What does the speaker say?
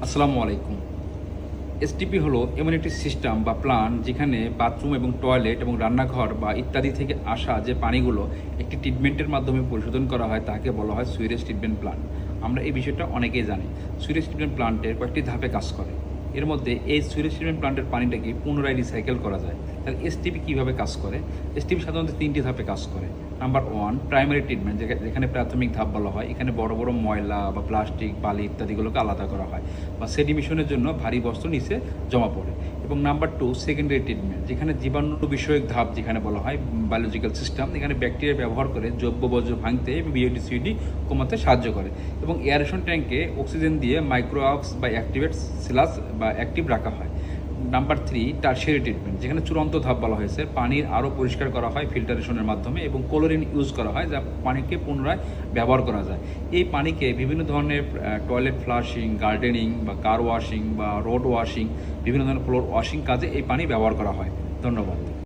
আসসালামু আলাইকুম। এসটিপি হলো এমন একটি সিস্টেম বা প্ল্যান যেখানে বাথরুম এবং টয়লেট এবং রান্নাঘর বা ইত্যাদি থেকে আসা যে পানিগুলো একটি ট্রিটমেন্টের মাধ্যমে পরিশোধন করা হয় তাকে বলা হয় সুইরেজ ট্রিটমেন্ট প্ল্যান্ট। আমরা এই বিষয়টা অনেকেই জানি। সুইরেজ ট্রিটমেন্ট প্ল্যান্টের কয়েকটি ধাপে কাজ করে। এর মধ্যে এই সুইরেজ ট্রিটমেন্ট প্ল্যান্টের পানিটাকে পুনরায় রিসাইকেল করা যায়। তাহলে এসটিপি কীভাবে কাজ করে? এসটিপি সাধারণত তিনটি ধাপে কাজ করে। নাম্বার 1, প্রাইমারি ট্রিটমেন্ট, যেখানে প্রাথমিক ধাপ বলা হয়। এখানে বড় বড় ময়লা বা প্লাস্টিক, বালি ইত্যাদিগুলোকে আলাদা করা হয় বা সেডিমেশনের জন্য ভারী বস্তু নিচে জমা পড়ে। এবং নাম্বার 2, সেকেন্ডারি ট্রিটমেন্ট, যেখানে জীবাণু বিষয়ক ধাপ, যেখানে বলা হয় বায়োলজিক্যাল সিস্টেম, এখানে ব্যাকটেরিয়া ব্যবহার করে জৈব বর্জ্য ভাঙতে এবং বিওডি সিওডি কমাতে সাহায্য করে। এবং এয়ারেশন ট্যাঙ্কে অক্সিজেন দিয়ে মাইক্রোআক্স বা অ্যাক্টিভেট সিলাস বা অ্যাক্টিভ রাখা হয়। নাম্বার 3, টারশিয়ারি ট্রিটমেন্ট, যেখানে চূড়ান্ত ধাপ বলা হয়েছে। পানির আরও পরিষ্কার করা হয় ফিল্টারেশনের মাধ্যমে এবং ক্লোরিন ইউজ করা হয়, যা পানিকে পুনরায় ব্যবহার করা যায়। এই পানিকে বিভিন্ন ধরনের টয়লেট ফ্লাশিং, গার্ডেনিং বা কার ওয়াশিং বা রোড ওয়াশিং, বিভিন্ন ধরনের ফ্লোর ওয়াশিং কাজে এই পানি ব্যবহার করা হয়। ধন্যবাদ।